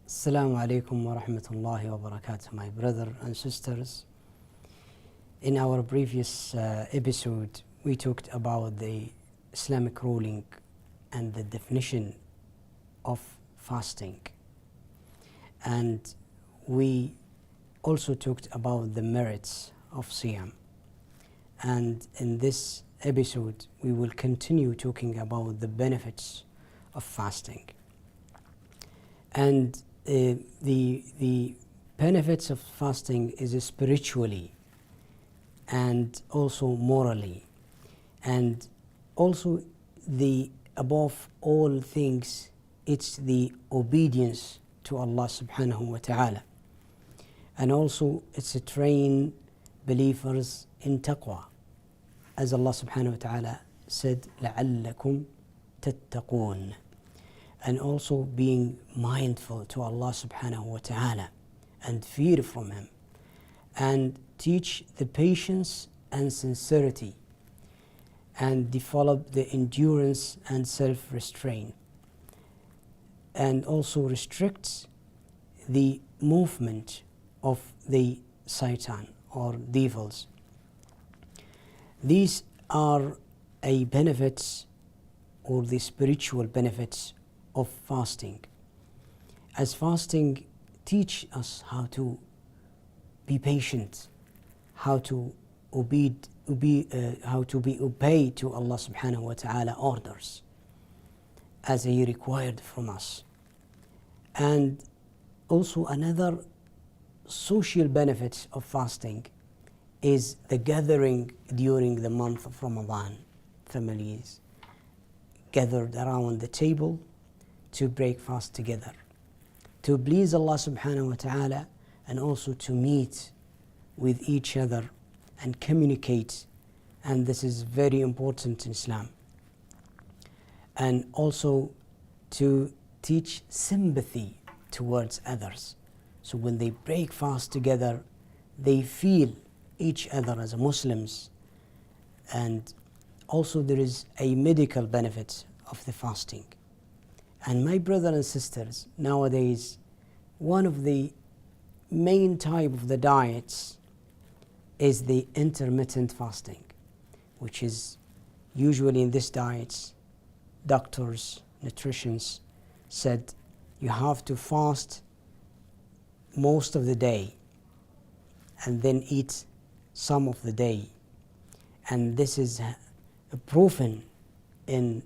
Assalamu alaikum wa rahmatullahi wa barakatuh, my brother and sisters. In our previous episode, we talked about the Islamic ruling and the definition of fasting. And we also talked about the merits of Siyam. And in this episode, we will continue talking about the benefits of fasting. And the benefits of fasting is spiritually and also morally, and also the above all things, it's the obedience to Allah subhanahu wa ta'ala, and also it's to train believers in taqwa, as Allah subhanahu wa ta'ala said, لَعَلَّكُمْ تَتَّقُونَ, and also being mindful to Allah subhanahu wa ta'ala and fear from Him, and teach the patience and sincerity, and develop the endurance and self-restraint, and also restricts the movement of the Satan or devils. These are a benefits or the spiritual benefits of fasting, as fasting teach us how to be patient, how to obey to Allah subhanahu wa ta'ala orders as He required from us. And also another social benefit of fasting is the gathering during the month of Ramadan. Families gathered around the table to break fast together, to please Allah subhanahu wa ta'ala, and also to meet with each other and communicate. And this is very important in Islam. And also to teach sympathy towards others. So when they break fast together, they feel each other as Muslims. And also there is a medical benefit of the fasting. And my brothers and sisters, nowadays, one of the main type of the diets is the intermittent fasting, which is usually in this diets, doctors, nutritionists said you have to fast most of the day and then eat some of the day. And this is proven in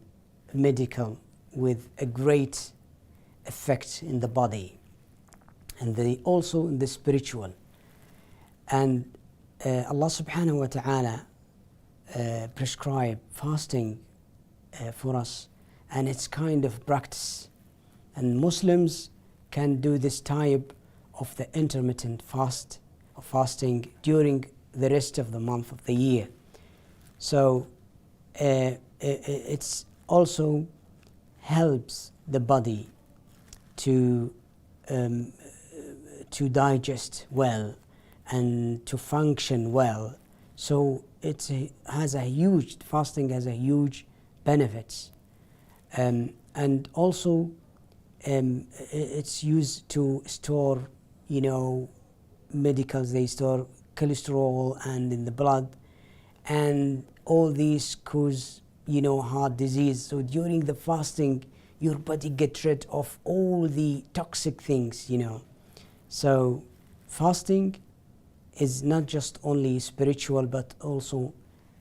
medical with a great effect in the body, and also in the spiritual. And Allah subhanahu wa ta'ala prescribed fasting for us, and it's kind of practice, and Muslims can do this type of the intermittent fasting during the rest of the month of the year. So it's also helps the body to digest well and to function well. So fasting has a huge benefits, and also it's used to store, medicals. They store cholesterol and in the blood, and all these cause heart disease. So during the fasting, your body gets rid of all the toxic things. So fasting is not just only spiritual, but also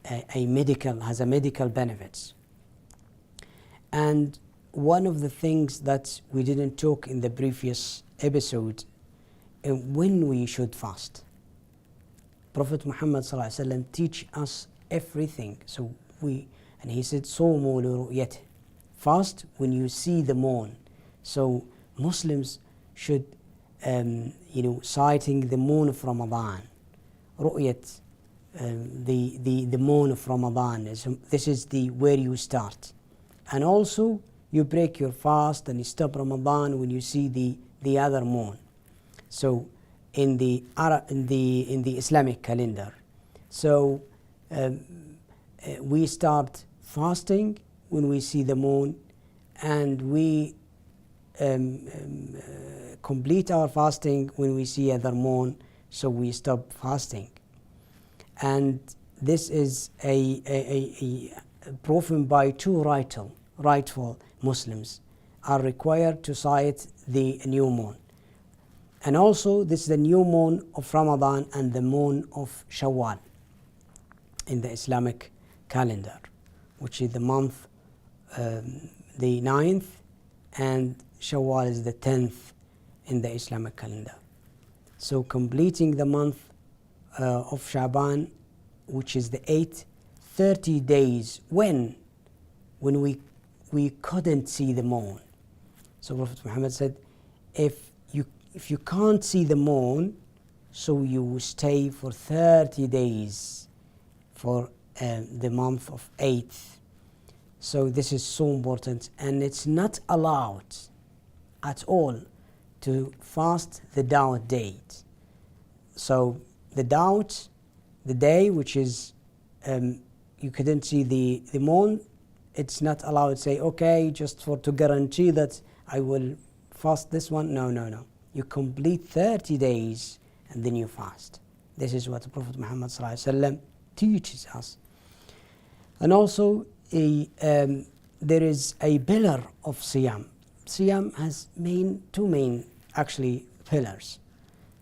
has a medical benefits. And one of the things that we didn't talk in the previous episode, when we should fast. Prophet Muhammad sallallahu alaihi wasallam teach us everything. So and he said, "Somu liru'yatih," fast when you see the moon. So Muslims should, sighting the moon of Ramadan, ru'yat, the moon of Ramadan. This is where you start, and also you break your fast and you stop Ramadan when you see the other moon. So in the Islamic calendar, so we start fasting when we see the moon, and we complete our fasting when we see other moon, so we stop fasting. And this is a proven by two rightful Muslims are required to sight the new moon. And also this is the new moon of Ramadan and the moon of Shawwal in the Islamic calendar, which is the month the 9th, and Shawwal is the 10th in the Islamic calendar. So completing the month of Shaban, which is the 8th, 30 days when we couldn't see the moon. So Prophet Muhammad said, if you can't see the moon, so you stay for 30 days for the month of 8th. So this is so important, and it's not allowed at all to fast the doubt date. So the doubt, the day which is you couldn't see the moon, it's not allowed to say, okay, just to guarantee that I will fast this one. No. You complete 30 days and then you fast. This is what Prophet Muhammad ﷺ teaches us. And also there is a pillar of Siyam. Siyam has two main actually pillars.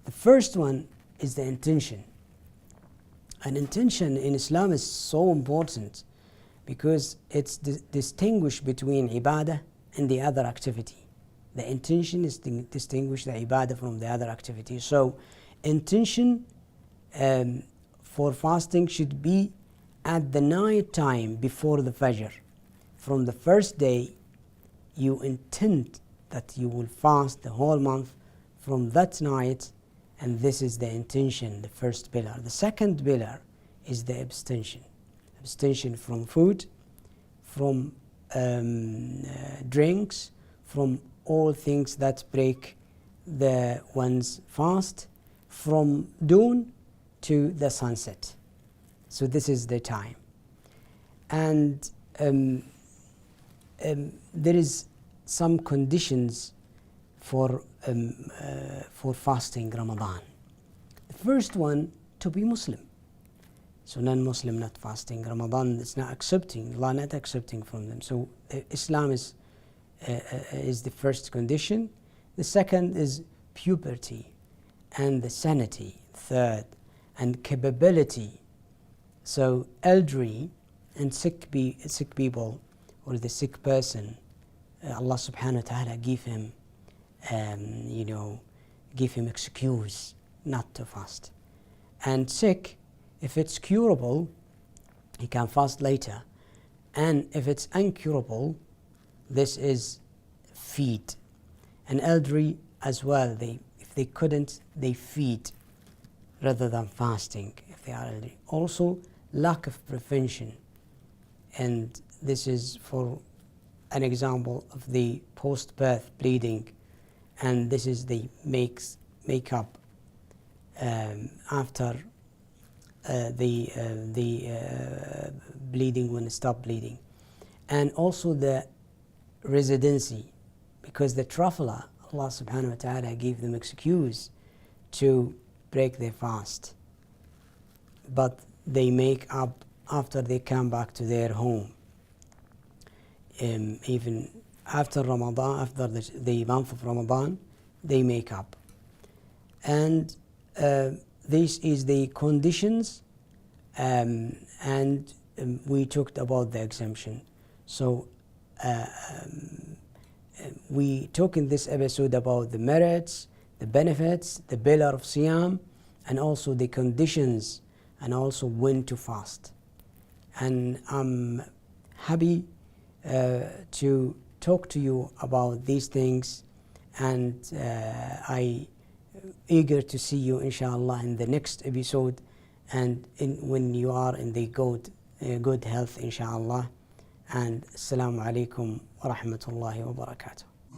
The first one is the intention. And intention in Islam is so important because it's distinguished between ibadah and the other activity. The intention is to distinguish the ibadah from the other activity. So intention for fasting should be at the night time before the Fajr. From the first day, you intend that you will fast the whole month from that night, and this is the intention, the first pillar. The second pillar is the abstention. Abstention from food, from drinks, from all things that break the one's fast, from dawn to the sunset. So this is the time. And there is some conditions for fasting Ramadan. The first one, to be Muslim. So non-Muslim not fasting Ramadan is not accepting, Allah not accepting from them. So Islam is the first condition. The second is puberty, and the sanity, third, and capability. So elderly and sick people, or the sick person, Allah subhanahu wa ta'ala give him excuse not to fast. And sick, if it's curable, he can fast later. And if it's incurable, this is feed. And elderly as well, if they couldn't, they feed rather than fasting if they are elderly. Also, lack of prevention, and this is for an example of the post-birth bleeding, and this is the makeup after the bleeding, when it stopped bleeding, and also the residency, because the traveler, Allah subhanahu wa ta'ala gave them excuse to break their fast, but they make up after they come back to their home. Even after Ramadan, after the month of Ramadan, they make up. And this is the conditions, and we talked about the exemption. So we talk in this episode about the merits, the benefits, the pillar of Siyam, and also the conditions, and also when to fast. And I'm happy to talk to you about these things, and I eager to see you inshallah in the next episode, and when you are in the good health inshallah. And assalamu alaikum wa rahmatullahi wa barakatuh.